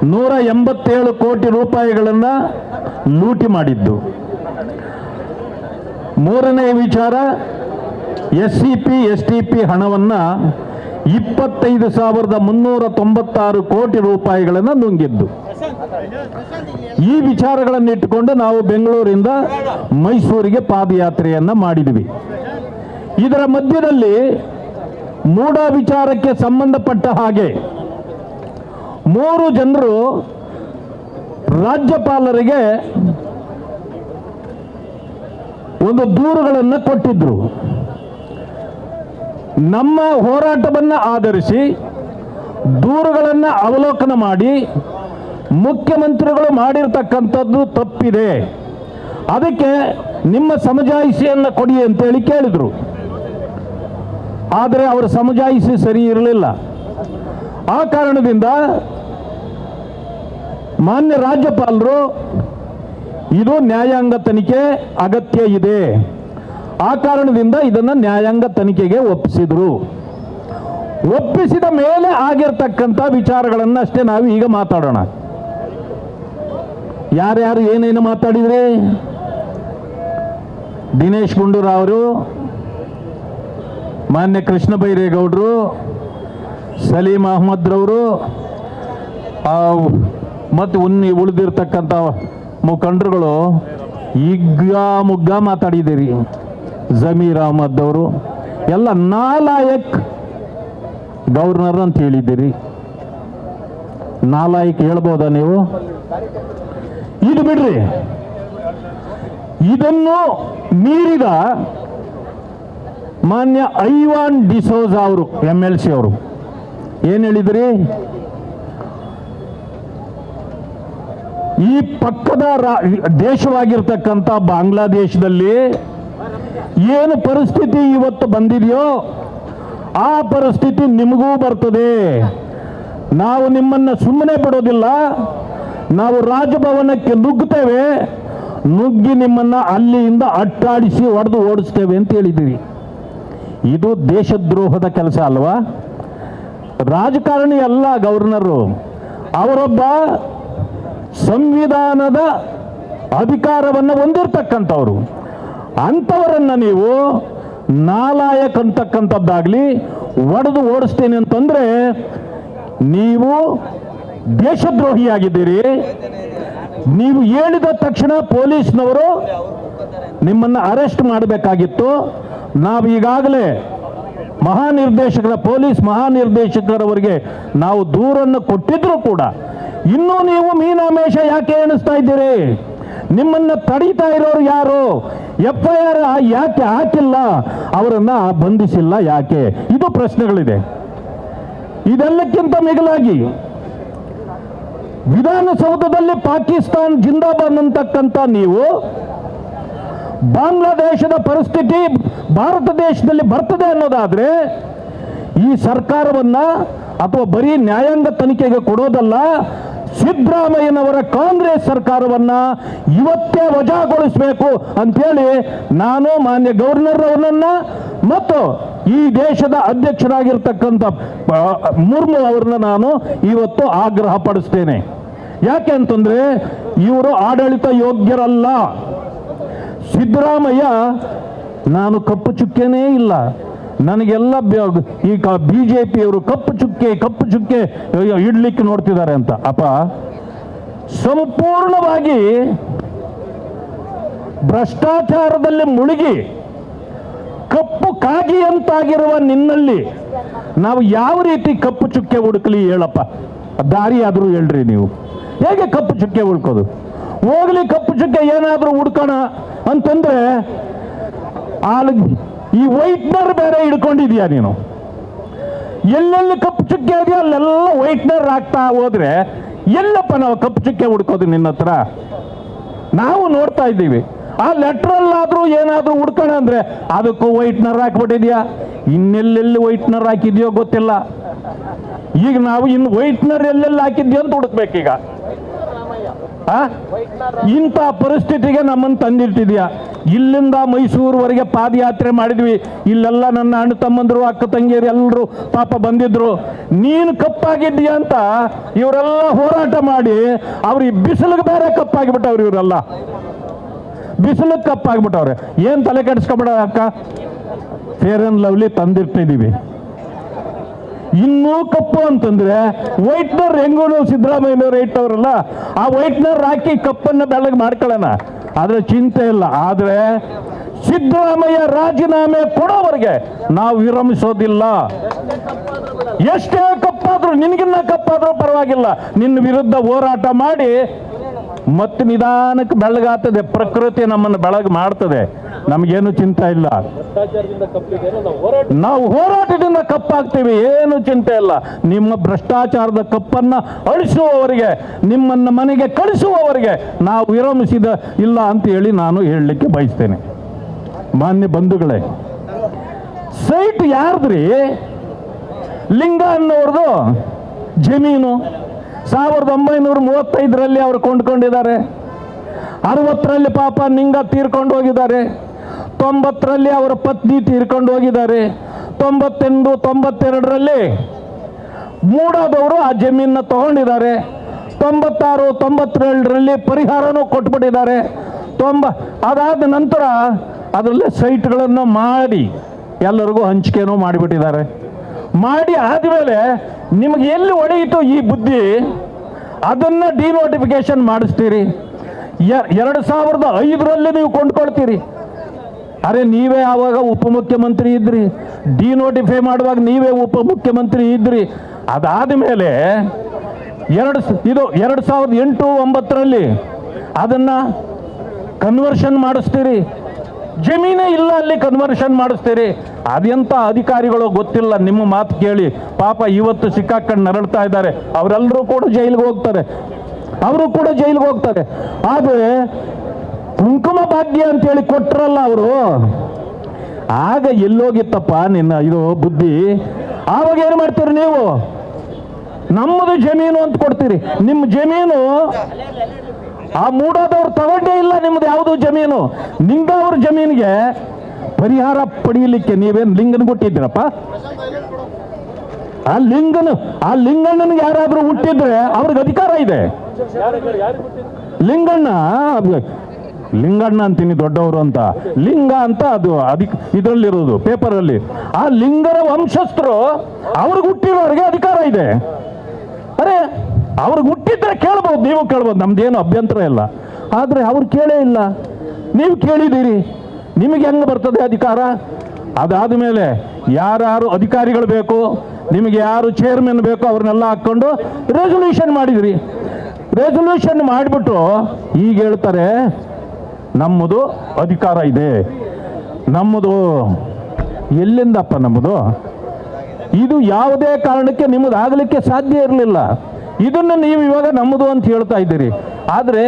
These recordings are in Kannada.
187 ಕೋಟಿ ರೂಪಾಯಿಗಳನ್ನು ಲೂಟಿ ಮಾಡಿದ್ದು. ಮೂರನೇ ವಿಚಾರ, SCP STP ಹಣವನ್ನು 25,396 ಕೋಟಿ ರೂಪಾಯಿಗಳನ್ನು ನುಂಗಿದ್ದು. ಈ ವಿಚಾರಗಳನ್ನು ಇಟ್ಟುಕೊಂಡು ನಾವು ಬೆಂಗಳೂರಿಂದ ಮೈಸೂರಿಗೆ ಪಾದಯಾತ್ರೆಯನ್ನು ಮಾಡಿದ್ವಿ. ಇದರ ಮಧ್ಯದಲ್ಲಿ ಮೂಢ ವಿಚಾರಕ್ಕೆ ಸಂಬಂಧಪಟ್ಟ ಹಾಗೆ 3 ಜನರು ರಾಜ್ಯಪಾಲರಿಗೆ ಒಂದು ದೂರುಗಳನ್ನು ಕೊಟ್ಟಿದ್ರು. ನಮ್ಮ ಹೋರಾಟವನ್ನು ಆಧರಿಸಿ ದೂರುಗಳನ್ನು ಅವಲೋಕನ ಮಾಡಿ ಮುಖ್ಯಮಂತ್ರಿಗಳು ಮಾಡಿರ್ತಕ್ಕಂಥದ್ದು ತಪ್ಪಿದೆ, ಅದಕ್ಕೆ ನಿಮ್ಮ ಸಮಜಾಯಿಷಿಯನ್ನು ಕೊಡಿ ಅಂತೇಳಿ ಕೇಳಿದರು. ಆದರೆ ಅವರ ಸಮಜಾಯಿಷಿ ಸರಿ ಇರಲಿಲ್ಲ. ಆ ಕಾರಣದಿಂದ ಮಾನ್ಯ ರಾಜ್ಯಪಾಲರು ಇದು ನ್ಯಾಯಾಂಗ ತನಿಖೆ ಅಗತ್ಯ ಇದೆ, ಆ ಕಾರಣದಿಂದ ಇದನ್ನು ನ್ಯಾಯಾಂಗ ತನಿಖೆಗೆ ಒಪ್ಪಿಸಿದ್ರು. ಒಪ್ಪಿಸಿದ ಮೇಲೆ ಆಗಿರ್ತಕ್ಕಂಥ ವಿಚಾರಗಳನ್ನು ಅಷ್ಟೇ ನಾವು ಈಗ ಮಾತಾಡೋಣ. ಯಾರ್ಯಾರು ಏನೇನು ಮಾತಾಡಿದ್ರಿ? ದಿನೇಶ್ ಗುಂಡೂರಾವ್ ಅವರು, ಮಾನ್ಯ ಕೃಷ್ಣ ಬೈರೇಗೌಡರು, ಸಲೀಂ ಅಹಮದ್ ರವರು ಮತ್ತು ಉಳಿದಿರ್ತಕ್ಕಂಥ ಮುಖಂಡರುಗಳು ಮುಗ್ಗ ಮಾತಾಡಿದ್ದೀರಿ. ಜಮೀರ್ ಅಹಮದ್ ಅವರು ಎಲ್ಲ ನಾಲಾಯಕ್ ಗವರ್ನರ್ ಅಂತ ಹೇಳಿದ್ದೀರಿ. ನಾಲಾಯಕ್ ಹೇಳ್ಬೋದಾ ನೀವು? ಇದು ಬಿಡ್ರಿ, ಇದನ್ನು ಮೀರಿದ ಮಾನ್ಯ ಐವಾನ್ ಡಿಸೋಜಾ ಅವರು MLC ಅವರು ಏನು ಹೇಳಿದ್ರಿ? ಈ ಪಕ್ಕದ ದೇಶವಾಗಿರ್ತಕ್ಕಂಥ ಬಾಂಗ್ಲಾದೇಶದಲ್ಲಿ ಏನು ಪರಿಸ್ಥಿತಿ ಇವತ್ತು ಬಂದಿದೆಯೋ ಆ ಪರಿಸ್ಥಿತಿ ನಿಮಗೂ ಬರ್ತದೆ. ನಾವು ನಿಮ್ಮನ್ನು ಸುಮ್ಮನೆ ಬಿಡೋದಿಲ್ಲ, ನಾವು ರಾಜಭವನಕ್ಕೆ ನುಗ್ಗುತ್ತೇವೆ, ನುಗ್ಗಿ ನಿಮ್ಮನ್ನು ಅಲ್ಲಿಂದ ಅಟ್ಟಾಡಿಸಿ ಹೊಡೆದು ಓಡಿಸ್ತೇವೆ ಅಂತ ಹೇಳಿದ್ದೀವಿ. ಇದು ದೇಶದ್ರೋಹದ ಕೆಲಸ ಅಲ್ವಾ? ರಾಜಕಾರಣಿ ಅಲ್ಲ ಗವರ್ನರು, ಅವರೊಬ್ಬ ಸಂವಿಧಾನದ ಅಧಿಕಾರವನ್ನು ಹೊಂದಿರತಕ್ಕಂಥವ್ರು. ಅಂಥವರನ್ನು ನೀವು ನಾಲಾಯಕ್ ಅಂತಕ್ಕಂಥದ್ದಾಗಲಿ ಒಡೆದು ಓಡಿಸ್ತೇನೆ ಅಂತಂದರೆ ನೀವು ದೇಶದ್ರೋಹಿಯಾಗಿದ್ದೀರಿ. ನೀವು ಹೇಳಿದ ತಕ್ಷಣ ಪೊಲೀಸ್ನವರು ನಿಮ್ಮನ್ನು ಅರೆಸ್ಟ್ ಮಾಡಬೇಕಾಗಿತ್ತು. ನಾವು ಈಗಾಗಲೇ ಪೊಲೀಸ್ ಮಹಾನಿರ್ದೇಶಕರವರಿಗೆ ನಾವು ದೂರನ್ನು ಕೊಟ್ಟಿದ್ರು ಕೂಡ ಇನ್ನೂ ನೀವು ಮೀನಾಮೇಷ ಯಾಕೆ ಎಣಿಸ್ತಾ ಇದ್ದೀರಿ? ನಿಮ್ಮನ್ನು ತಡೀತಾ ಇರೋರು ಯಾರು? FIR ಯಾಕೆ ಹಾಕಿಲ್ಲ? ಅವರನ್ನು ಬಂಧಿಸಿಲ್ಲ ಯಾಕೆ? ಇದು ಪ್ರಶ್ನೆಗಳಿದೆ. ಇದೆಲ್ಲಕ್ಕಿಂತ ಮಿಗಿಲಾಗಿ ವಿಧಾನಸೌಧದಲ್ಲಿ ಪಾಕಿಸ್ತಾನ್ ಜಿಂದಾಬಾದ್ ಅಂತಕ್ಕಂಥ ನೀವು ಬಾಂಗ್ಲಾದೇಶದ ಪರಿಸ್ಥಿತಿ ಭಾರತ ದೇಶದಲ್ಲಿ ಬರ್ತದೆ ಅನ್ನೋದಾದ್ರೆ ಈ ಸರ್ಕಾರವನ್ನ ಅಥವಾ ಬರೀ ನ್ಯಾಯಾಂಗ ತನಿಖೆಗೆ ಕೊಡೋದಲ್ಲ, ಸಿದ್ದರಾಮಯ್ಯನವರ ಕಾಂಗ್ರೆಸ್ ಸರ್ಕಾರವನ್ನ ಇವತ್ತೇ ವಜಾಗೊಳಿಸಬೇಕು ಅಂತೇಳಿ ನಾನು ಮಾನ್ಯ ಗವರ್ನರ್ ಅವರನ್ನ ಮತ್ತು ಈ ದೇಶದ ಅಧ್ಯಕ್ಷರಾಗಿರ್ತಕ್ಕಂಥ ಮುರ್ಮು ಅವರನ್ನ ನಾನು ಇವತ್ತು ಆಗ್ರಹ ಪಡಿಸ್ತೇನೆ. ಯಾಕೆ ಅಂತಂದ್ರೆ ಇವರು ಆಡಳಿತ ಯೋಗ್ಯರಲ್ಲ. ಸಿದ್ದರಾಮಯ್ಯ ನಾನು ಕಪ್ಪು ಚುಕ್ಕೆನೇ ಇಲ್ಲ, ನನಗೆಲ್ಲ ಈ BJPಯವರು ಕಪ್ಪು ಚುಕ್ಕೆ ಇಡ್ಲಿಕ್ಕೆ ನೋಡ್ತಿದ್ದಾರೆ ಅಂತ. ಅಪ್ಪ, ಸಂಪೂರ್ಣವಾಗಿ ಭ್ರಷ್ಟಾಚಾರದಲ್ಲಿ ಮುಳುಗಿ ಕಪ್ಪು ಕಾಗಿ ಅಂತಾಗಿರುವ ನಿನ್ನಲ್ಲಿ ನಾವು ಯಾವ ರೀತಿ ಕಪ್ಪು ಚುಕ್ಕೆ ಹುಡುಕಲಿ ಹೇಳಪ್ಪ? ದಾರಿ ಆದರೂ ಹೇಳ್ರಿ. ನೀವು ಹೇಗೆ ಕಪ್ಪು ಚುಕ್ಕೆ ಹುಡ್ಕೋದು? ಹೋಗ್ಲಿ, ಕಪ್ಪು ಚುಕ್ಕೆ ಏನಾದರೂ ಹುಡ್ಕೋಣ ಅಂತಂದ್ರೆ ಈ ವೈಟ್ನರ್ ಬೇರೆ ಹಿಡ್ಕೊಂಡಿದ್ಯಾ ನೀನು? ಎಲ್ಲೆಲ್ಲಿ ಕಪ್ಪು ಚುಕ್ಕೆ ಇದೆಯೋ ಅಲ್ಲೆಲ್ಲ ವೈಟ್ನರ್ ಹಾಕ್ತಾ ಹೋದ್ರೆ ಎಲ್ಲಪ್ಪ ನಾವು ಕಪ್ಪು ಚುಕ್ಕೆ ಹುಡ್ಕೋದು ನಿನ್ನ ಹತ್ರ? ನಾವು ನೋಡ್ತಾ ಇದ್ದೀವಿ. ಆ ಲೆಟ್ರಲ್ಲಾದ್ರೂ ಏನಾದ್ರೂ ಹುಡ್ಕೋಣ ಅಂದ್ರೆ ಅದಕ್ಕೂ ವೈಟ್ನರ್ ಹಾಕ್ಬಿಟ್ಟಿದ್ಯಾ. ಇನ್ನೆಲ್ಲೆಲ್ಲಿ ವೈಟ್ನರ್ ಹಾಕಿದ್ಯೋ ಗೊತ್ತಿಲ್ಲ. ಈಗ ನಾವು ಇನ್ನು ವೈಟ್ನರ್ ಎಲ್ಲೆಲ್ಲಿ ಹಾಕಿದ್ಯೋ ಅಂತ ಹುಡುಕ್ಬೇಕೀಗ. ಇಂಥ ಪರಿಸ್ಥಿತಿಗೆ ನಮ್ಮನ್ನು ತಂದಿಟ್ಟಿದ್ಯಾ. ಇಲ್ಲಿಂದ ಮೈಸೂರುವರೆಗೆ ಪಾದಯಾತ್ರೆ ಮಾಡಿದ್ವಿ. ಇಲ್ಲೆಲ್ಲ ನನ್ನ ಅಣ್ಣ ತಮ್ಮಂದರು ಅಕ್ಕ ತಂಗಿಯರು ಎಲ್ಲರೂ ಪಾಪ ಬಂದಿದ್ರು. ನೀನು ಕಪ್ಪಾಗಿದ್ದೀಯ ಅಂತ ಇವರೆಲ್ಲ ಹೋರಾಟ ಮಾಡಿ ಅವ್ರಿಗೆ ಬಿಸಿಲಿಗೆ ಬೇರೆ ಕಪ್ಪಾಗಿಬಿಟ್ಟವ್ರು. ಇವರೆಲ್ಲ ಬಿಸಿಲಿಗೆ ಕಪ್ಪಾಗಿಬಿಟ್ಟವ್ರೆ. ಏನು ತಲೆ ಕೆಡಿಸ್ಕೊಬೇಡ ಅಕ್ಕ, ಫೇರ್ ಆ್ಯಂಡ್ ಲವ್ಲಿ ತಂದಿರ್ತಿದ್ದೀವಿ. ಇನ್ನೂ ಕಪ್ಪು ಅಂತಂದ್ರೆ ವೈಟ್ನರ್ ಹೆಂಗೂ ಸಿದ್ದರಾಮಯ್ಯನವ್ರು ಇಟ್ಟವ್ರಲ್ಲ, ಆ ವೈಟ್ನರ್ ಹಾಕಿ ಕಪ್ಪನ್ನು ಬೆಳಗ್ಗೆ ಮಾಡ್ಕೊಳ್ಳೋಣ, ಆದ್ರೆ ಚಿಂತೆ ಇಲ್ಲ. ಆದ್ರೆ ಸಿದ್ದರಾಮಯ್ಯ ರಾಜೀನಾಮೆ ಕೊಡೋವರೆಗೆ ನಾವು ವಿರಮಿಸೋದಿಲ್ಲ. ಎಷ್ಟೇ ಕಪ್ಪಾದ್ರೂ, ನಿನಗಿನ್ನ ಕಪ್ಪಾದ್ರೂ ಪರವಾಗಿಲ್ಲ, ನಿನ್ನ ವಿರುದ್ಧ ಹೋರಾಟ ಮಾಡಿ ಮತ್ತೆ ನಿಧಾನಕ್ಕೆ ಬೆಳಗಾಗ್ತದೆ. ಪ್ರಕೃತಿ ನಮ್ಮನ್ನು ಬೆಳಗ್ಗೆ ಮಾಡ್ತದೆ, ನಮಗೇನು ಚಿಂತೆ ಇಲ್ಲ. ನಾವು ಹೋರಾಟದಿಂದ ಕಪ್ಪಾಗ್ತೀವಿ, ಏನು ಚಿಂತೆ ಇಲ್ಲ. ನಿಮ್ಮ ಭ್ರಷ್ಟಾಚಾರದ ಕಪ್ಪನ್ನ ಅಳಿಸುವವರೆಗೆ, ನಿಮ್ಮನ್ನ ಮನೆಗೆ ಕಳಿಸುವವರೆಗೆ ನಾವು ವಿರಮಿಸಿದ ಇಲ್ಲ ಅಂತ ಹೇಳಿ ನಾನು ಹೇಳಲಿಕ್ಕೆ ಬಯಸ್ತೇನೆ. ಮಾನ್ಯ ಬಂಧುಗಳೇ, ಸೈಟ್ ಯಾರ್ದ್ರಿ? ಲಿಂಗ ಅನ್ನೋರ್ದು ಜಮೀನು 1935ರಲ್ಲಿ ಅವರು ಕೊಂಡ್ಕೊಂಡಿದ್ದಾರೆ. 60ರಲ್ಲಿ ಪಾಪ ಲಿಂಗ ತೀರ್ಕೊಂಡು ಹೋಗಿದ್ದಾರೆ. 90ರಲ್ಲಿ ಅವರ ಪತ್ನಿ ತೀರ್ಕೊಂಡು ಹೋಗಿದ್ದಾರೆ. 91, 92ರಲ್ಲಿ ಮೂಡಾದವರು ಆ ಜಮೀನನ್ನ ತಗೊಂಡಿದ್ದಾರೆ. 96, 97ರಲ್ಲಿ ಪರಿಹಾರನೂ ಕೊಟ್ಬಿಟ್ಟಿದ್ದಾರೆ. ಅದಾದ ನಂತರ ಅದರಲ್ಲೇ ಸೈಟ್ಗಳನ್ನು ಮಾಡಿ ಎಲ್ಲರಿಗೂ ಹಂಚಿಕೆನೂ ಮಾಡಿಬಿಟ್ಟಿದ್ದಾರೆ. ಮಾಡಿ ಆದಮೇಲೆ ನಿಮಗೆ ಎಲ್ಲಿ ಒಡೆಯಿತು ಈ ಬುದ್ಧಿ, ಅದನ್ನು ಡಿನೋಟಿಫಿಕೇಶನ್ ಮಾಡಿಸ್ತೀರಿ. 2005ರಲ್ಲಿ ನೀವು ಕೊಂಡ್ಕೊಳ್ತೀರಿ. ಅರೆ ನೀವೇ ಆವಾಗ ಉಪಮುಖ್ಯಮಂತ್ರಿ ಇದ್ರಿ, ಡಿನೋಟಿಫೈ ಮಾಡುವಾಗ ನೀವೇ ಉಪಮುಖ್ಯಮಂತ್ರಿ ಇದ್ರಿ. ಅದಾದ ಮೇಲೆ 2008, 2009ರಲ್ಲಿ ಅದನ್ನು ಕನ್ವರ್ಷನ್ ಮಾಡಿಸ್ತೀರಿ. ಜಮೀನೇ ಇಲ್ಲ ಅಲ್ಲಿ ಕನ್ವರ್ಷನ್ ಮಾಡಿಸ್ತೀರಿ. ಅದೆಂಥ ಅಧಿಕಾರಿಗಳು ಗೊತ್ತಿಲ್ಲ, ನಿಮ್ಮ ಮಾತು ಕೇಳಿ ಪಾಪ ಇವತ್ತು ಸಿಕ್ಕಾಕೊಂಡು ನರಳ್ತಾ ಇದ್ದಾರೆ. ಅವರೆಲ್ಲರೂ ಕೂಡ ಜೈಲಿಗೆ ಹೋಗ್ತಾರೆ, ಅವರು ಕೂಡ ಜೈಲಿಗೆ ಹೋಗ್ತಾರೆ. ಆದರೆ ಕುಂಕುಮ ಭಾಗ್ಯ ಅಂತೇಳಿ ಕೊಟ್ಟರಲ್ಲ ಅವರು, ಆಗ ಎಲ್ಲೋಗಿತ್ತಪ್ಪ ನಿನ್ನ ಇದು ಬುದ್ಧಿ? ಆವಾಗ ಏನು ಮಾಡ್ತೀರಿ ನೀವು? ನಮ್ಮದು ಜಮೀನು ಅಂತ ಕೊಡ್ತೀರಿ. ನಿಮ್ಮ ಜಮೀನು ಆ ಮೂಡಾದವ್ರು ತಗೊಂಡೇ ಇಲ್ಲ ನಿಮ್ದು ಯಾವುದು ಜಮೀನು. ಲಿಂಗ ಅವ್ರ ಜಮೀನಿಗೆ ಪರಿಹಾರ ಪಡೆಯಲಿಕ್ಕೆ ನೀವೇನು ಲಿಂಗನ ಕೊಟ್ಟಿದ್ದೀರಪ್ಪ? ಆ ಲಿಂಗಣ್ಣನಿಗೆ ಯಾರಾದ್ರೂ ಹುಟ್ಟಿದ್ರೆ ಅವ್ರಿಗೆ ಅಧಿಕಾರ ಇದೆ. ಲಿಂಗಣ್ಣ ಅಂತೀನಿ ದೊಡ್ಡವರು ಅಂತ, ಲಿಂಗ ಅಂತ ಅದು ಇದರಲ್ಲಿರೋದು ಪೇಪರಲ್ಲಿ. ಆ ಲಿಂಗನ ವಂಶಸ್ಥರು ಅವ್ರಿಗೆ ಹುಟ್ಟಿರೋರಿಗೆ ಅಧಿಕಾರ ಇದೆ. ಅರೆ ಅವ್ರಿಗೆ ಹುಟ್ಟಿದ್ರೆ ಕೇಳ್ಬೋದು, ನೀವು ಕೇಳ್ಬೋದು, ನಮ್ದೇನು ಅಭ್ಯಂತರ ಇಲ್ಲ. ಆದರೆ ಅವ್ರು ಕೇಳೇ ಇಲ್ಲ, ನೀವು ಕೇಳಿದ್ದೀರಿ, ನಿಮಗೆ ಹೆಂಗೆ ಬರ್ತದೆ ಅಧಿಕಾರ? ಅದಾದ ಮೇಲೆ ಯಾರು ಅಧಿಕಾರಿಗಳು ಬೇಕು, ನಿಮಗೆ ಯಾರು ಚೇರ್ಮನ್ ಬೇಕು ಅವ್ರನ್ನೆಲ್ಲ ಹಾಕ್ಕೊಂಡು ರೆಸೊಲ್ಯೂಷನ್ ಮಾಡಿದ್ರಿ. ರೆಸೊಲ್ಯೂಷನ್ ಮಾಡಿಬಿಟ್ಟು ಈಗ ಹೇಳ್ತಾರೆ ನಮ್ಮದು ಅಧಿಕಾರ ಇದೆ. ನಮ್ಮದು ಎಲ್ಲಿಂದಪ್ಪ ನಮ್ಮದು? ಇದು ಯಾವುದೇ ಕಾರಣಕ್ಕೆ ನಿಮ್ಮದು ಆಗಲಿಕ್ಕೆ ಸಾಧ್ಯ ಇರಲಿಲ್ಲ. ಇದನ್ನು ನೀವು ಇವಾಗ ನಮ್ಮದು ಅಂತ ಹೇಳ್ತಾ ಇದ್ದೀರಿ. ಆದರೆ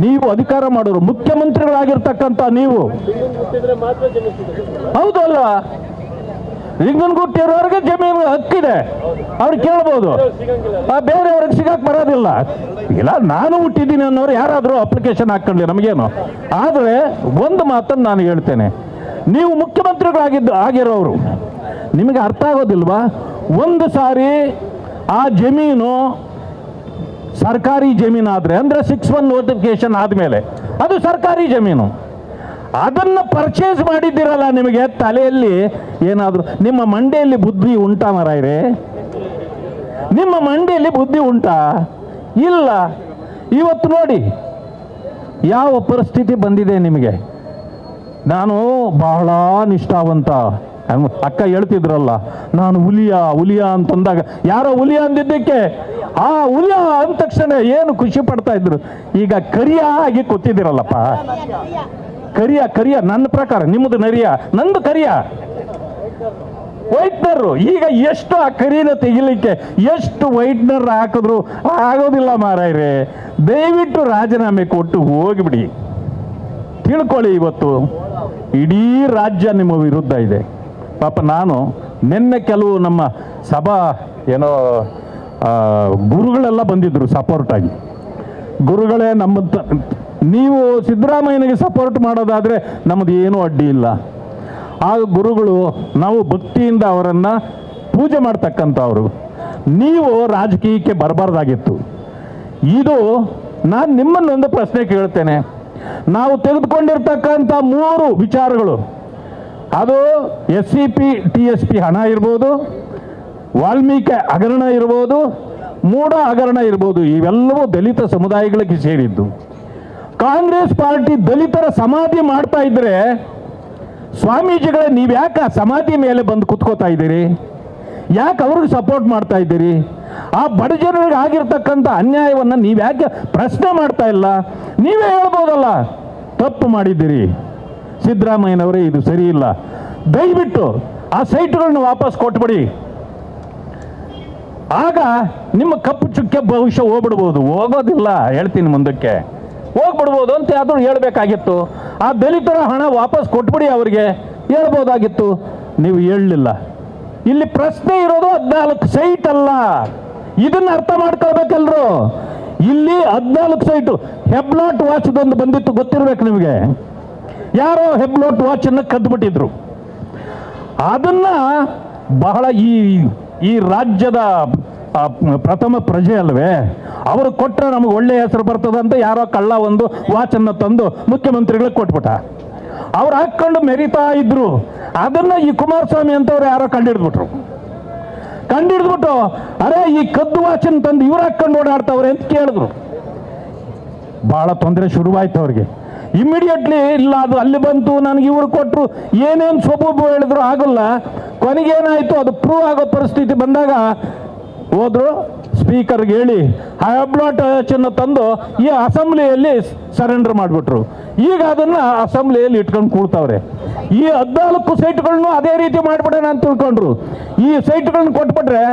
ನೀವು ಅಧಿಕಾರ ಮಾಡೋರು, ಮುಖ್ಯಮಂತ್ರಿಗಳಾಗಿರ್ತಕ್ಕಂಥ ನೀವು, ಹೌದಲ್ಲ? ಲಿಂಗನಗುಟ್ಟಿರೋರಿಗೆ ಜಮೀನು ಹಕ್ಕಿದೆ, ಅವ್ರಿಗೆ ಕೇಳ್ಬೋದು, ಬೇರೆಯವ್ರಿಗೆ ಸಿಗಕ್ಕೆ ಬರೋದಿಲ್ಲ. ಇಲ್ಲ, ನಾನು ಹುಟ್ಟಿದ್ದೀನಿ ಅನ್ನೋರು ಯಾರಾದರೂ ಅಪ್ಲಿಕೇಶನ್ ಹಾಕ್ಕೊಳ್ಳಿ, ನಮಗೇನು. ಆದರೆ ಒಂದು ಮಾತನ್ನು ನಾನು ಹೇಳ್ತೇನೆ, ನೀವು ಆಗಿರೋರು ನಿಮಗೆ ಅರ್ಥ ಆಗೋದಿಲ್ವಾ? ಒಂದು ಸಾರಿ ಆ ಜಮೀನು ಸರ್ಕಾರಿ ಜಮೀನಾದರೆ, ಅಂದರೆ 6(1) ನೋಟಿಫಿಕೇಶನ್ ಆದಮೇಲೆ ಅದು ಸರ್ಕಾರಿ ಜಮೀನು, ಅದನ್ನು ಪರ್ಚೇಸ್ ಮಾಡಿದ್ದೀರಲ್ಲ, ನಿಮಗೆ ತಲೆಯಲ್ಲಿ ಏನಾದರೂ ನಿಮ್ಮ ಮಂಡೆಯಲ್ಲಿ ಬುದ್ಧಿ ಉಂಟಾ ಮಾರಾಯರೇ? ನಿಮ್ಮ ಮಂಡೆಯಲ್ಲಿ ಬುದ್ಧಿ ಉಂಟಾ? ಇಲ್ಲ. ಇವತ್ತು ನೋಡಿ ಯಾವ ಪರಿಸ್ಥಿತಿ ಬಂದಿದೆ ನಿಮಗೆ. ನಾನು ಬಹಳ ನಿಷ್ಠಾವಂತ, ಅಕ್ಕ ಹೇಳ್ತಿದ್ರಲ್ಲ, ನಾನು ಹುಲಿಯ ಅಂತಂದಾಗ ಯಾರೋ ಹುಲಿಯ ಅಂದಿದ್ದಕ್ಕೆ ಆ ಹುಲಿಯ ಅಂದ ತಕ್ಷಣ ಏನು ಖುಷಿ ಪಡ್ತಾ ಇದ್ರು. ಈಗ ಕರಿಯ ಆಗಿ ಕೂತಿದ್ದೀರಲ್ಲಪ್ಪ, ಕರಿಯ ನನ್ನ ಪ್ರಕಾರ ನಿಮ್ಮದು ನರಿಯ, ನಂದು ಕರಿಯ, ವೈಟ್ನರು. ಈಗ ಎಷ್ಟು ಆ ಕರಿನ ತೆಗಿಲಿಕ್ಕೆ ಎಷ್ಟು ವೈಟ್ನರ್ ಹಾಕಿದ್ರು ಆಗೋದಿಲ್ಲ ಮಾರಾಯ್ರೆ. ದಯವಿಟ್ಟು ರಾಜೀನಾಮೆ ಕೊಟ್ಟು ಹೋಗಿಬಿಡಿ. ತಿಳ್ಕೊಳ್ಳಿ, ಇವತ್ತು ಇಡೀ ರಾಜ್ಯ ನಿಮ್ಮ ವಿರುದ್ಧ ಇದೆ. ಪಾಪ ನಾನು ನಿನ್ನೆ ಕೆಲವು ನಮ್ಮ ಸಭಾ ಗುರುಗಳೆಲ್ಲ ಬಂದಿದ್ದರು ಸಪೋರ್ಟಾಗಿ. ಗುರುಗಳೇ ನೀವು ಸಿದ್ದರಾಮಯ್ಯನಿಗೆ ಸಪೋರ್ಟ್ ಮಾಡೋದಾದರೆ ನಮ್ಮದು ಏನೂ ಅಡ್ಡಿ ಇಲ್ಲ. ಆ ಗುರುಗಳು ನಾವು ಭಕ್ತಿಯಿಂದ ಅವರನ್ನು ಪೂಜೆ ಮಾಡ್ತಕ್ಕಂಥವ್ರು. ನೀವು ರಾಜಕೀಯಕ್ಕೆ ಬರಬಾರ್ದಾಗಿತ್ತು. ಇದು ನಾನು ನಿಮ್ಮನ್ನೊಂದು ಪ್ರಶ್ನೆ ಕೇಳ್ತೇನೆ. ನಾವು ತೆಗೆದುಕೊಂಡಿರ್ತಕ್ಕಂಥ 3 ವಿಚಾರಗಳು, ಅದು SCP TSP ಹಣ ಇರ್ಬೋದು, ವಾಲ್ಮೀಕಿ ಹಗರಣ ಇರ್ಬೋದು, ಮೂಢ ಹಗರಣ ಇರ್ಬೋದು, ಇವೆಲ್ಲವೂ ದಲಿತ ಸಮುದಾಯಗಳಿಗೆ ಸೇರಿದ್ದು. ಕಾಂಗ್ರೆಸ್ ಪಾರ್ಟಿ ದಲಿತರ ಸಮಾಧಿ ಮಾಡ್ತಾ ಇದ್ರೆ ಸ್ವಾಮೀಜಿಗಳೇ ನೀವು ಯಾಕೆ ಸಮಾಧಿ ಮೇಲೆ ಬಂದು ಕುತ್ಕೋತಾ ಇದ್ದೀರಿ? ಯಾಕೆ ಅವ್ರಿಗೆ ಸಪೋರ್ಟ್ ಮಾಡ್ತಾ ಇದ್ದೀರಿ? ಆ ಬಡ ಜನರಿಗೆ ಆಗಿರ್ತಕ್ಕಂಥ ಅನ್ಯಾಯವನ್ನು ನೀವು ಯಾಕೆ ಪ್ರಶ್ನೆ ಮಾಡ್ತಾ ಇಲ್ಲ? ನೀವೇ ಹೇಳ್ಬೋದಲ್ಲ ತಪ್ಪು ಮಾಡಿದ್ದೀರಿ ಸಿದ್ದರಾಮಯ್ಯನವರೇ, ಇದು ಸರಿ ಇಲ್ಲ, ದಯವಿಟ್ಟು ಆ ಸೈಟ್ಗಳನ್ನ ವಾಪಸ್ ಕೊಟ್ಬಿಡಿ. ಆಗ ನಿಮ್ಮ ಕಪ್ಪು ಚುಕ್ಕೆ ಭವಿಷ್ಯ ಹೋಗ್ಬಿಡ್ಬೋದು. ಹೋಗೋದಿಲ್ಲ, ಹೇಳ್ತೀನಿ ಮುಂದಕ್ಕೆ, ಹೋಗ್ಬಿಡ್ಬೋದು ಅಂತ ಯಾವ್ದು ಹೇಳ್ಬೇಕಾಗಿತ್ತು. ಆ ದಲಿತರ ಹಣ ವಾಪಸ್ ಕೊಟ್ಬಿಡಿ ಅವರಿಗೆ ಹೇಳ್ಬೋದಾಗಿತ್ತು. ನೀವು ಹೇಳಲಿಲ್ಲ. ಇಲ್ಲಿ ಪ್ರಶ್ನೆ ಇರೋದು 14 ಸೈಟ್ ಅಲ್ಲ, ಇದನ್ನ ಅರ್ಥ ಮಾಡ್ಕೊಳ್ಬೇಕಲ್ರು. ಇಲ್ಲಿ 14 ಸೈಟು. ಹೆಬ್ಲಾಟ್ ವಾಚ್ದೊಂದು ಬಂದಿತ್ತು, ಗೊತ್ತಿರ್ಬೇಕು ನಿಮಗೆ. ಯಾರೋ ಹೆಬ್ಲಾಟ್ ವಾಚನ್ನು ಕದ್ದುಬಿಟ್ಟಿದ್ರು. ಅದನ್ನ ಬಹಳ ಈ ರಾಜ್ಯದ ಪ್ರಥಮ ಪ್ರಜೆ ಅಲ್ವೇ, ಅವರು ಕೊಟ್ಟರೆ ನಮಗೆ ಒಳ್ಳೆ ಹೆಸರು ಬರ್ತದಂತ ಯಾರೋ ಕಳ್ಳ ಒಂದು ವಾಚನ್ನು ತಂದು ಮುಖ್ಯಮಂತ್ರಿಗಳಿಗೆ ಕೊಟ್ಬಿಟ್ಟ. ಅವ್ರು ಹಾಕ್ಕೊಂಡು ಮೆರಿತಾ ಇದ್ರು. ಅದನ್ನ ಈ ಕುಮಾರಸ್ವಾಮಿ ಅಂತವ್ರು ಯಾರೋ ಕಂಡಿಡ್ದ್ಬಿಟ್ಟು ಅರೆ ಈ ಕದ್ದು ವಾಚನ್ ತಂದು ಇವ್ರು ಹಾಕ್ಕೊಂಡು ಓಡಾಡ್ತವ್ರೆ ಅಂತ ಕೇಳಿದ್ರು. ಬಹಳ ತೊಂದರೆ ಶುರುವಾಯ್ತು ಅವ್ರಿಗೆ. ಇಮಿಡಿಯೇಟ್ಲಿ ಇಲ್ಲ, ಅದು ಅಲ್ಲಿ ಬಂತು, ನನಗೆ ಇವ್ರು ಕೊಟ್ಟರು, ಏನೇನು ಸೊಬು ಹೇಳಿದ್ರು ಆಗಲ್ಲ. ಕೊನೆಗೇನಾಯಿತು, ಅದು ಪ್ರೂವ್ ಆಗೋ ಪರಿಸ್ಥಿತಿ ಬಂದಾಗ ಹೋದ್ರು ಸ್ಪೀಕರ್ಗೆ ಹೇಳಿ ಹ್ಯಾಬ್ಲಾಟ್ ವಾಚನ್ನು ತಂದು ಈ ಅಸೆಂಬ್ಲಿಯಲ್ಲಿ ಸರೆಂಡರ್ ಮಾಡಿಬಿಟ್ರು. ಈಗ ಅದನ್ನ ಅಸೆಂಬ್ಲಿಯಲ್ಲಿ ಇಟ್ಕೊಂಡು ಕೂಡ್ತಾವ್ರೆ. ಈ 14 ಸೈಟ್ಗಳನ್ನು ಅದೇ ರೀತಿ ಮಾಡಿಬಿಡೋಣ ಅಂತ ತಿಳ್ಕೊಂಡ್ರು. ಈ ಸೈಟ್ಗಳನ್ನ ಕೊಟ್ಬಿಟ್ರೆ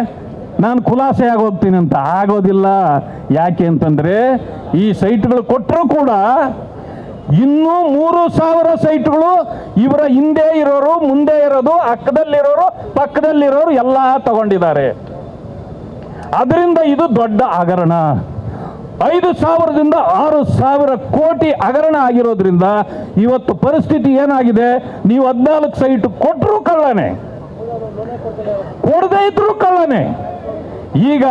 ನಾನು ಖುಲಾಸೆ ಆಗೋಗ್ತೀನಿ ಅಂತ. ಆಗೋದಿಲ್ಲ. ಯಾಕೆ ಅಂತಂದ್ರೆ ಈ ಸೈಟ್ಗಳು ಕೊಟ್ಟರೂ ಕೂಡ ಇನ್ನೂ 3000 ಸೈಟ್ಗಳು ಇವರ ಹಿಂದೆ ಇರೋರು, ಮುಂದೆ ಇರೋದು, ಅಕ್ಕದಲ್ಲಿರೋರು, ಪಕ್ಕದಲ್ಲಿರೋರು ಎಲ್ಲ ತಗೊಂಡಿದ್ದಾರೆ. ಅದರಿಂದ ಇದು ದೊಡ್ಡ ಹಗರಣ. 5,000ದಿಂದ 6,000 ಕೋಟಿ ಹಗರಣ ಆಗಿರೋದ್ರಿಂದ ಇವತ್ತು ಪರಿಸ್ಥಿತಿ ಏನಾಗಿದೆ, ನೀವು 14 ಸೈಟ್ ಕೊಟ್ಟರು ಕಳ್ಳನೆ, ಕೊಡದೇ ಇದ್ರು ಕಳ್ಳನೆ. ಈಗ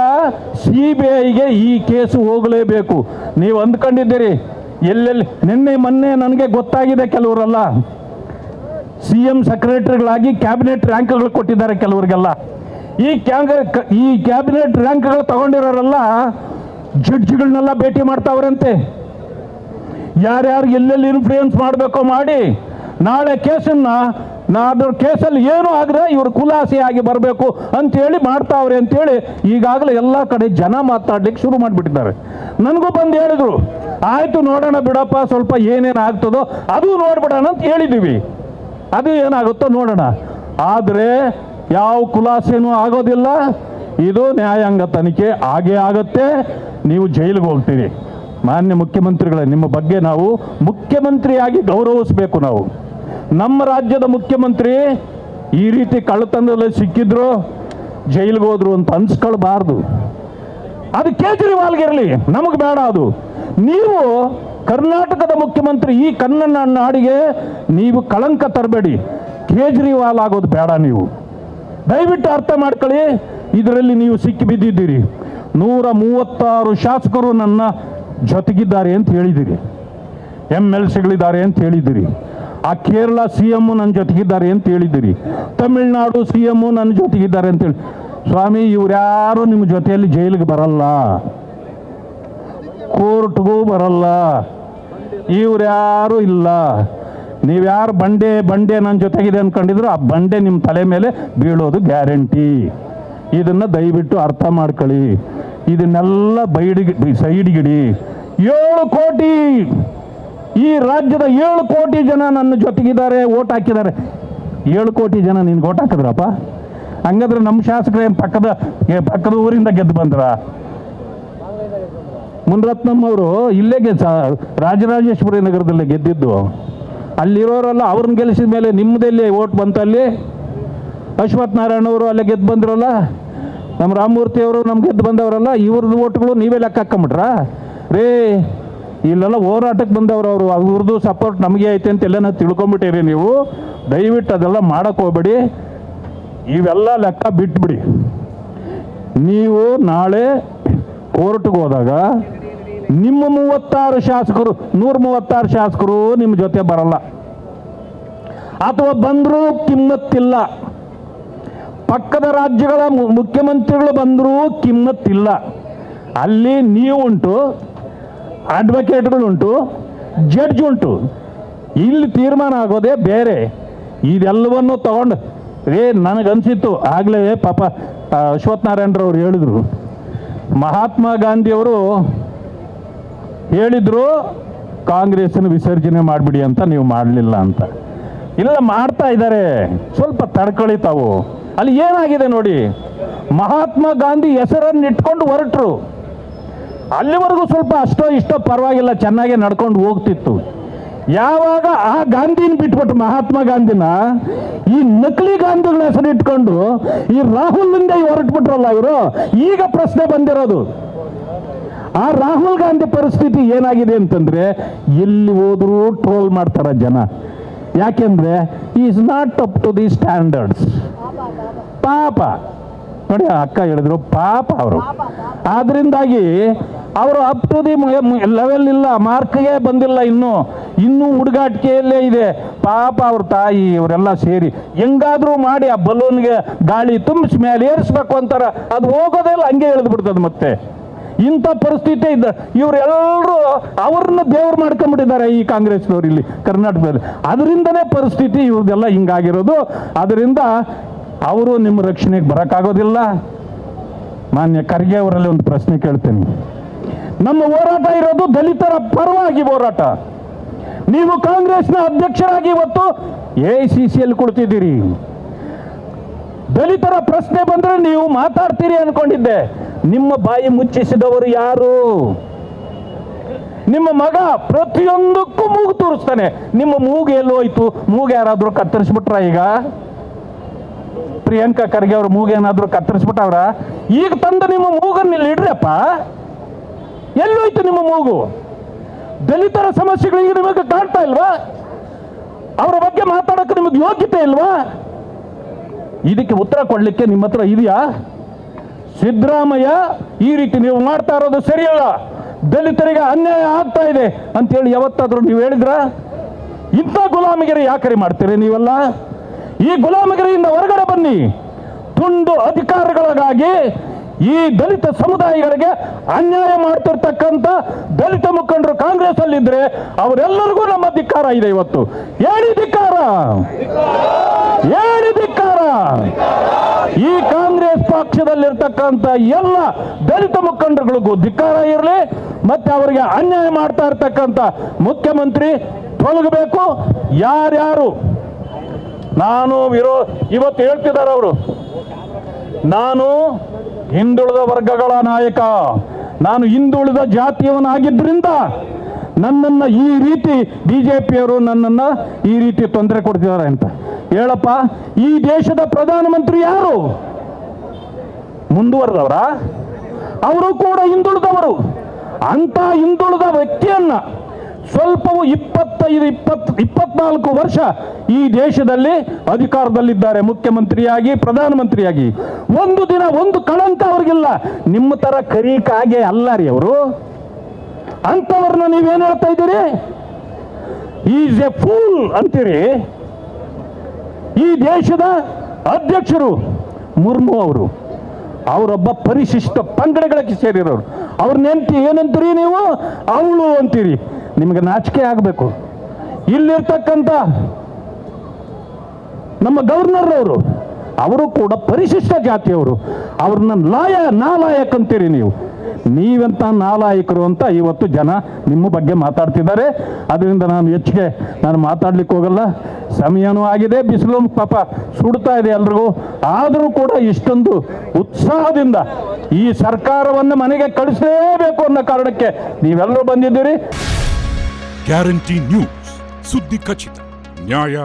CBIಗೆ ಈ ಕೇಸು ಹೋಗಲೇಬೇಕು. ನೀವು ಅಂದ್ಕೊಂಡಿದ್ದೀರಿ ಎಲ್ಲೆಲ್ಲಿ, ನಿನ್ನೆ ನನಗೆ ಗೊತ್ತಾಗಿದೆ, ಕೆಲವರೆಲ್ಲ CM ಸೆಕ್ರೆಟರಿಗಳಾಗಿ ಕ್ಯಾಬಿನೆಟ್ ರ್ಯಾಂಕ್ಗಳು ಕೊಟ್ಟಿದ್ದಾರೆ ಕೆಲವರಿಗೆಲ್ಲ. ಈ ಕ್ಯಾಬಿನೆಟ್ ರ್ಯಾಂಕ್ಗಳು ತಗೊಂಡಿರೋರೆಲ್ಲ ಜಡ್ಜ್ಗಳನ್ನೆಲ್ಲ ಭೇಟಿ ಮಾಡ್ತಾವ್ರಂತೆ. ಯಾರ್ಯಾರು ಎಲ್ಲೆಲ್ಲಿ ಇನ್ಫ್ಲೂಯೆನ್ಸ್ ಮಾಡಬೇಕೋ ಮಾಡಿ ನಾಳೆ ಅದ್ರ ಕೇಸಲ್ಲಿ ಏನು ಆಗದೆ ಇವರು ಖುಲಾಸೆಯಾಗಿ ಬರಬೇಕು ಅಂತೇಳಿ ಮಾಡ್ತಾವ್ರೆ ಅಂತೇಳಿ ಈಗಾಗಲೇ ಎಲ್ಲ ಕಡೆ ಜನ ಮಾತಾಡ್ಲಿಕ್ಕೆ ಶುರು ಮಾಡಿಬಿಟ್ಟಿದ್ದಾರೆ. ನನಗೂ ಬಂದು ಹೇಳಿದ್ರು, ಆಯ್ತು ನೋಡೋಣ ಬಿಡಪ್ಪ, ಸ್ವಲ್ಪ ಏನೇನು ಆಗ್ತದೋ ಅದು ನೋಡ್ಬಿಡೋಣ ಅಂತ ಹೇಳಿದ್ದೀವಿ. ಅದು ಏನಾಗುತ್ತೋ ನೋಡೋಣ. ಆದರೆ ಯಾವ ಖುಲಾಸೆನೂ ಆಗೋದಿಲ್ಲ. ಇದು ನ್ಯಾಯಾಂಗ ತನಿಖೆ ಆಗೇ ಆಗುತ್ತೆ. ನೀವು ಜೈಲಿಗೆ ಹೋಗ್ತೀರಿ. ಮಾನ್ಯ ಮುಖ್ಯಮಂತ್ರಿಗಳೇ, ನಿಮ್ಮ ಬಗ್ಗೆ ನಾವು ಮುಖ್ಯಮಂತ್ರಿಯಾಗಿ ಗೌರವಿಸಬೇಕು. ನಾವು ನಮ್ಮ ರಾಜ್ಯದ ಮುಖ್ಯಮಂತ್ರಿ ಈ ರೀತಿ ಕಳ್ಳತನದಲ್ಲಿ ಸಿಕ್ಕಿದ್ರು, ಜೈಲಿಗೆ ಹೋದ್ರು ಅಂತ ಅನ್ಸ್ಕೊಳ್ಬಾರ್ದು. ಅದು ಕೇಜ್ರಿವಾಲ್ಗಿರಲಿ, ನಮಗೆ ಬೇಡ ಅದು. ನೀವು ಕರ್ನಾಟಕದ ಮುಖ್ಯಮಂತ್ರಿ, ಈ ಕನ್ನಡ ನಾಡಿಗೆ ನೀವು ಕಳಂಕ ತರಬೇಡಿ. ಕೇಜ್ರಿವಾಲ್ ಆಗೋದು ಬೇಡ. ನೀವು ದಯವಿಟ್ಟು ಅರ್ಥ ಮಾಡ್ಕೊಳ್ಳಿ. ಇದರಲ್ಲಿ ನೀವು ಸಿಕ್ಕಿ ಬಿದ್ದಿದ್ದೀರಿ. 136 ಶಾಸಕರು ನನ್ನ ಜೊತೆಗಿದ್ದಾರೆ ಅಂತ ಹೇಳಿದ್ದೀರಿ, MLCಗಳಿದ್ದಾರೆ ಅಂತ ಹೇಳಿದ್ದೀರಿ. ಆ ಕೇರಳ CM ನನ್ನ ಜೊತೆಗಿದ್ದಾರೆ ಅಂತ ಹೇಳಿದ್ದೀರಿ, ತಮಿಳುನಾಡು CM ನನ್ನ ಜೊತೆಗಿದ್ದಾರೆ ಅಂತೇಳಿ. ಸ್ವಾಮಿ, ಇವ್ರ್ಯಾರು ನಿಮ್ಮ ಜೊತೆಯಲ್ಲಿ ಜೈಲಿಗೆ ಬರಲ್ಲ, ಕೋರ್ಟ್ಗೂ ಬರಲ್ಲ, ಇವ್ರ್ಯಾರು ಇಲ್ಲ. ನೀವ್ಯಾರು ಬಂಡೆ ನನ್ನ ಜೊತೆಗಿದೆ ಅಂದ್ಕೊಂಡಿದ್ರು, ಆ ಬಂಡೆ ನಿಮ್ಮ ತಲೆ ಮೇಲೆ ಬೀಳೋದು ಗ್ಯಾರಂಟಿ. ಇದನ್ನು ದಯವಿಟ್ಟು ಅರ್ಥ ಮಾಡ್ಕೊಳ್ಳಿ. ಇದನ್ನೆಲ್ಲ ಸೈಡ್ಗಿಡಿ. 7 ಕೋಟಿ, ಈ ರಾಜ್ಯದ 7 ಕೋಟಿ ಜನ ನನ್ನ ಜೊತೆಗಿದ್ದಾರೆ, ಓಟ್ ಹಾಕಿದ್ದಾರೆ. 7 ಕೋಟಿ ಜನ ನಿನ್ಗೆ ಓಟ್ ಹಾಕಿದ್ರಪ್ಪ? ಹಂಗಾದ್ರೆ ನಮ್ಮ ಶಾಸಕರೇ ಪಕ್ಕದ ಊರಿಂದ ಗೆದ್ದು ಬಂದ್ರ? ಮುನ್ರತ್ನಂ ಅವರು ಇಲ್ಲೇ ರಾಜರಾಜೇಶ್ವರಿ ನಗರದಲ್ಲೇ ಗೆದ್ದಿದ್ದು. ಅಲ್ಲಿರೋರೆಲ್ಲ ಅವ್ರನ್ನ ಗೆಲ್ಲಿಸಿದ ಮೇಲೆ ನಿಮ್ಮದಲ್ಲಿ ಓಟ್ ಬಂತಲ್ಲಿ. ಅಶ್ವಥ್ ನಾರಾಯಣ ಅವರು ಅಲ್ಲೇ ಗೆದ್ದು ಬಂದ್ರಲ್ಲ, ನಮ್ಮ ರಾಮಮೂರ್ತಿ ಅವರು ನಮ್ಗೆ ಗೆದ್ದು ಬಂದವರಲ್ಲ, ಇವ್ರದ್ದು ಓಟ್ಗಳು ನೀವೇ ಲೆಕ್ಕ ಹಾಕೊಂಬಿಟ್ರ? ರೇ ಇಲ್ಲೆಲ್ಲ ಹೋರಾಟಕ್ಕೆ ಬಂದವರು ಅವರು, ಅವ್ರದ್ದು ಸಪೋರ್ಟ್ ನಮಗೆ ಐತೆ ಅಂತ ಎಲ್ಲ ತಿಳ್ಕೊಂಬಿಟ್ಟಿರಿ ನೀವು. ದಯವಿಟ್ಟು ಅದೆಲ್ಲ ಮಾಡೋಕ್ಕೆ ಹೋಗ್ಬೇಡಿ, ಇವೆಲ್ಲ ಲೆಕ್ಕ ಬಿಟ್ಬಿಡಿ. ನೀವು ನಾಳೆ ಕೋರ್ಟ್ಗೆ ಹೋದಾಗ ನಿಮ್ಮ 36 ಶಾಸಕರು 136 ಶಾಸಕರು ನಿಮ್ಮ ಜೊತೆ ಬರಲ್ಲ, ಅಥವಾ ಬಂದರೂ ಕಿಮ್ಮತ್ತಿಲ್ಲ. ಪಕ್ಕದ ರಾಜ್ಯಗಳ ಮುಖ್ಯಮಂತ್ರಿಗಳು ಬಂದರೂ ಕಿಮ್ಮತ್ತಿಲ್ಲ. ಅಲ್ಲಿ ನೀವು ಉಂಟು, ಅಡ್ವೊಕೇಟ್ಗಳುಂಟು, ಜಡ್ಜ್ ಉಂಟು. ಇಲ್ಲಿ ತೀರ್ಮಾನ ಆಗೋದೇ ಬೇರೆ. ಇದೆಲ್ಲವನ್ನು ತಗೊಂಡು ನನಗನ್ಸಿತ್ತು ಆಗಲೇ ಪಾಪ ಅಶ್ವಥ್ ನಾರಾಯಣರವ್ರು ಹೇಳಿದರು, ಮಹಾತ್ಮ ಗಾಂಧಿಯವರು ಹೇಳಿದ್ರು ಕಾಂಗ್ರೆಸ್ಸನ್ನು ವಿಸರ್ಜನೆ ಮಾಡಿಬಿಡಿ ಅಂತ, ನೀವು ಮಾಡಲಿಲ್ಲ ಅಂತ. ಇಲ್ಲ, ಮಾಡ್ತಾ ಇದ್ದಾರೆ, ಸ್ವಲ್ಪ ತಡ್ಕೊಳ್ಳಿ ತಾವು. ಅಲ್ಲಿ ಏನಾಗಿದೆ ನೋಡಿ, ಮಹಾತ್ಮ ಗಾಂಧಿ ಹೆಸರನ್ನು ಇಟ್ಕೊಂಡು ಹೊರಟರು. ಅಲ್ಲಿವರೆಗೂ ಸ್ವಲ್ಪ ಅಷ್ಟೋ ಇಷ್ಟೋ ಪರವಾಗಿಲ್ಲ, ಚೆನ್ನಾಗಿ ನಡ್ಕೊಂಡು ಹೋಗ್ತಿತ್ತು. ಯಾವಾಗ ಆ ಗಾಂಧಿನ ಬಿಟ್ಬಿಟ್ಟು ಮಹಾತ್ಮ ಗಾಂಧಿನ ಈ ನಕಲಿ ಗಾಂಧಿಗಳ ಹೆಸರು ಇಟ್ಕೊಂಡು ಈ ರಾಹುಲ್ನಿಂದ ಹೊರಟ್ಬಿಟ್ರಲ್ಲ ಇವರು, ಈಗ ಪ್ರಶ್ನೆ ಬಂದಿರೋದು ಆ ರಾಹುಲ್ ಗಾಂಧಿ ಪರಿಸ್ಥಿತಿ ಏನಾಗಿದೆ ಅಂತಂದ್ರೆ, ಎಲ್ಲಿ ಹೋದ್ರೂ ಟ್ರೋಲ್ ಮಾಡ್ತಾರ ಜನ. ಯಾಕೆಂದ್ರೆ is not up to the standards. ಪಾಪ ನೋಡಿ, ಅಕ್ಕ ಹೇಳಿದ್ರು ಪಾಪ ಅವರು. ಆದ್ರಿಂದಾಗಿ ಅವರು ಅಪ್ ಟು ದಿ ಲೆವೆಲ್ ಇಲ್ಲ, ಮಾರ್ಕ್ಗೆ ಬಂದಿಲ್ಲ, ಇನ್ನೂ ಹುಡುಗಾಟಿಕೆಯಲ್ಲೇ ಇದೆ. ಪಾಪ ಅವ್ರ ತಾಯಿ ಇವರೆಲ್ಲ ಸೇರಿ ಹೆಂಗಾದ್ರೂ ಮಾಡಿ ಆ ಬಲೂನ್ಗೆ ಗಾಳಿ ತುಂಬಿಸಿ ಮೇಲೆ ಏರಿಸ್ಬೇಕು ಅಂತಾರ, ಅದು ಹೋಗೋದೇ ಇಲ್ಲ, ಹಂಗೆ ಎಳೆದು ಬಿಡ್ತದೆ. ಮತ್ತೆ ಇಂಥ ಪರಿಸ್ಥಿತಿ ಇದ್ದ ಇವರೆಲ್ಲರೂ ಅವ್ರನ್ನ ದೇವ್ರು ಮಾಡ್ಕೊಂಡ್ಬಿಟ್ಟಿದ್ದಾರೆ ಈ ಕಾಂಗ್ರೆಸ್ನವ್ರು ಇಲ್ಲಿ ಕರ್ನಾಟಕದಲ್ಲಿ. ಅದರಿಂದನೇ ಪರಿಸ್ಥಿತಿ ಇವ್ರದೆಲ್ಲ ಹಿಂಗಾಗಿರೋದು. ಅದರಿಂದ ಅವರು ನಿಮ್ಮ ರಕ್ಷಣೆಗೆ ಬರೋಕ್ಕಾಗೋದಿಲ್ಲ. ಮಾನ್ಯ ಖರ್ಗೆ ಅವರಲ್ಲಿ ಒಂದು ಪ್ರಶ್ನೆ ಕೇಳ್ತೇನೆ. ನಮ್ಮ ಹೋರಾಟ ಇರೋದು ದಲಿತರ ಪರವಾಗಿ ಹೋರಾಟ. ನೀವು ಕಾಂಗ್ರೆಸ್ನ ಅಧ್ಯಕ್ಷರಾಗಿ ಇವತ್ತು AICCಯಲ್ಲಿ ಕೊಡ್ತಿದ್ದೀರಿ. ದಲಿತರ ಪ್ರಶ್ನೆ ಬಂದ್ರೆ ನೀವು ಮಾತಾಡ್ತೀರಿ ಅನ್ಕೊಂಡಿದ್ದೆ. ನಿಮ್ಮ ಬಾಯಿ ಮುಚ್ಚಿಸಿದವರು ಯಾರು? ನಿಮ್ಮ ಮಗ ಪ್ರತಿಯೊಂದಕ್ಕೂ ಮೂಗು ತೋರಿಸ್ತಾನೆ. ನಿಮ್ಮ ಮೂಗು ಎಲ್ಲೋಯ್ತು? ಮೂಗು ಯಾರಾದ್ರೂ ಕತ್ತರಿಸ್ಬಿಟ್ರ? ಈಗ ಪ್ರಿಯಾಂಕಾ ಖರ್ಗೆ ಅವ್ರ ಮೂಗು ಏನಾದ್ರು ಕತ್ತರಿಸ್ಬಿಟ್ಟವ್ರ? ಈಗ ತಂದು ನಿಮ್ಮ ಮೂಗನ್ನ ಇಲ್ಲಿ ಇಡ್ರಪ್ಪ. ಎಲ್ಲೋಯ್ತು ನಿಮ್ಮ ಮೂಗು? ದಲಿತರ ಸಮಸ್ಯೆಗಳಿಗೆ ನಿಮಗೆ ಕಾಣ್ತಾ ಇಲ್ವಾ? ಅವರ ಬಗ್ಗೆ ಮಾತಾಡೋಕೆ ನಿಮಗೆ ಯೋಗ್ಯತೆ ಇಲ್ವಾ? ಇದಕ್ಕೆ ಉತ್ತರ ಕೊಡ್ಲಿಕ್ಕೆ ನಿಮ್ಮ ಹತ್ರ ಇದೆಯಾ? ಸಿದ್ದರಾಮಯ್ಯ ಈ ರೀತಿ ನೀವು ಮಾಡ್ತಾ ಇರೋದು ಸರಿಯಲ್ಲ, ದಲಿತರಿಗೆ ಅನ್ಯಾಯ ಆಗ್ತಾ ಇದೆ ಅಂತೇಳಿ ಯಾವತ್ತಾದ್ರೂ ನೀವು ಹೇಳಿದ್ರ? ಇಂಥ ಗುಲಾಮಗಿರಿ ಯಾಕರಿ ಮಾಡ್ತೀರಿ ನೀವೆಲ್ಲ? ಈ ಗುಲಾಮಗಿರಿಯಿಂದ ಹೊರಗಡೆ ಬನ್ನಿ. ತುಂಡು ಅಧಿಕಾರಿಗಳಿಗಾಗಿ ಈ ದಲಿತ ಸಮುದಾಯಗಳಿಗೆ ಅನ್ಯಾಯ ಮಾಡ್ತಿರ್ತಕ್ಕಂಥ ದಲಿತ ಮುಖಂಡರು ಕಾಂಗ್ರೆಸ್ ಅಲ್ಲಿದ್ರೆ ಅವರೆಲ್ಲರಿಗೂ ನಮ್ಮ ಧಿಕ್ಕಾರ ಇದೆ. ಇವತ್ತು ಹೇಳಿ ಧಿಕ್ಕಾರ, ಹೇಳಿ ಧಿಕ್ಕಾರ. ಈ ಕಾಂಗ್ರೆಸ್ ಪಕ್ಷದಲ್ಲಿರ್ತಕ್ಕಂಥ ಎಲ್ಲ ದಲಿತ ಮುಖಂಡರುಗಳಿಗೂ ಧಿಕ್ಕಾರ ಇರಲಿ. ಮತ್ತೆ ಅವರಿಗೆ ಅನ್ಯಾಯ ಮಾಡ್ತಾ ಇರ್ತಕ್ಕಂಥ ಮುಖ್ಯಮಂತ್ರಿ ತೊಲಗಬೇಕು. ಯಾರ್ಯಾರು ಇವತ್ತು ಹೇಳ್ತಿದ್ದಾರೆ ಅವರು, ನಾನು ಹಿಂದುಳಿದ ವರ್ಗಗಳ ನಾಯಕ, ನಾನು ಹಿಂದುಳಿದ ಜಾತಿಯವನಾಗಿದ್ದರಿಂದ ನನ್ನನ್ನ ಈ ರೀತಿ ಬಿಜೆಪಿಯವರು ನನ್ನನ್ನ ಈ ರೀತಿ ತೊಂದರೆ ಕೊಡ್ತಿದ್ದಾರೆ ಅಂತ. ಹೇಳಪ್ಪ, ಈ ದೇಶದ ಪ್ರಧಾನಮಂತ್ರಿ ಯಾರು? ಮುಂದುವರೆದವರ? ಅವರು ಕೂಡ ಹಿಂದುಳಿದವರು. ಅಂತ ಹಿಂದುಳಿದ ವ್ಯಕ್ತಿಯನ್ನ ಸ್ವಲ್ಪವೂ 24 ವರ್ಷ ಈ ದೇಶದಲ್ಲಿ ಅಧಿಕಾರದಲ್ಲಿದ್ದಾರೆ, ಮುಖ್ಯಮಂತ್ರಿಯಾಗಿ ಪ್ರಧಾನಮಂತ್ರಿಯಾಗಿ. ಒಂದು ದಿನ ಒಂದು ಕಳಂಕ ಅವ್ರಿಗಿಲ್ಲ. ನಿಮ್ಮ ತರ ಕರಿಕಾಗೆ ಅಲ್ಲ ರೀ ಅವರು. ಅಂತವ್ರನ್ನ ನೀವೇನ್ ಹೇಳ್ತಾ ಇದ್ದೀರಿ? ಈಸ್ ಎ ಫೂಲ್ ಅಂತೀರಿ. ಈ ದೇಶದ ಅಧ್ಯಕ್ಷರು ಮುರ್ಮು ಅವರು, ಅವರೊಬ್ಬ ಪರಿಶಿಷ್ಟ ಪಂಗಡಗಳಿಗೆ ಸೇರಿರೋರು. ಅವ್ರನ್ನೆಂತ ಏನಂತೀರಿ ನೀವು? ಅವಳು ಅಂತೀರಿ. ನಿಮಗೆ ನಾಚಿಕೆ ಆಗಬೇಕು. ಇಲ್ಲಿರ್ತಕ್ಕಂಥ ನಮ್ಮ ಗವರ್ನರ್ ಅವರು ಕೂಡ ಪರಿಶಿಷ್ಟ ಜಾತಿಯವರು. ಅವ್ರನ್ನ ನಾಲಾಯಕ್ ಅಂತೀರಿ ನೀವು. ನೀವೆಂತ ನಾಲಾಯಕರು ಅಂತ ಇವತ್ತು ಜನ ನಿಮ್ಮ ಬಗ್ಗೆ ಮಾತಾಡ್ತಿದ್ದಾರೆ. ಅದರಿಂದ ನಾನು ಹೆಚ್ಚಿಗೆ ಮಾತಾಡ್ಲಿಕ್ಕೆ ಹೋಗಲ್ಲ. ಸಮಯನೂ ಆಗಿದೆ, ಬಿಸಿಲು ಪಾಪ ಸುಡ್ತಾ ಇದೆ ಎಲ್ರಿಗೂ. ಆದರೂ ಕೂಡ ಇಷ್ಟೊಂದು ಉತ್ಸಾಹದಿಂದ ಈ ಸರ್ಕಾರವನ್ನು ಮನೆಗೆ ಕಳಿಸಲೇಬೇಕು ಅನ್ನೋ ಕಾರಣಕ್ಕೆ ನೀವೆಲ್ಲರೂ ಬಂದಿದ್ದೀರಿ. ಗ್ಯಾರಂಟಿ ನ್ಯೂಸ್, ಸುದ್ದಿ ಖಚಿತ, ನ್ಯಾಯ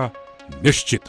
ನಿಶ್ಚಿತ.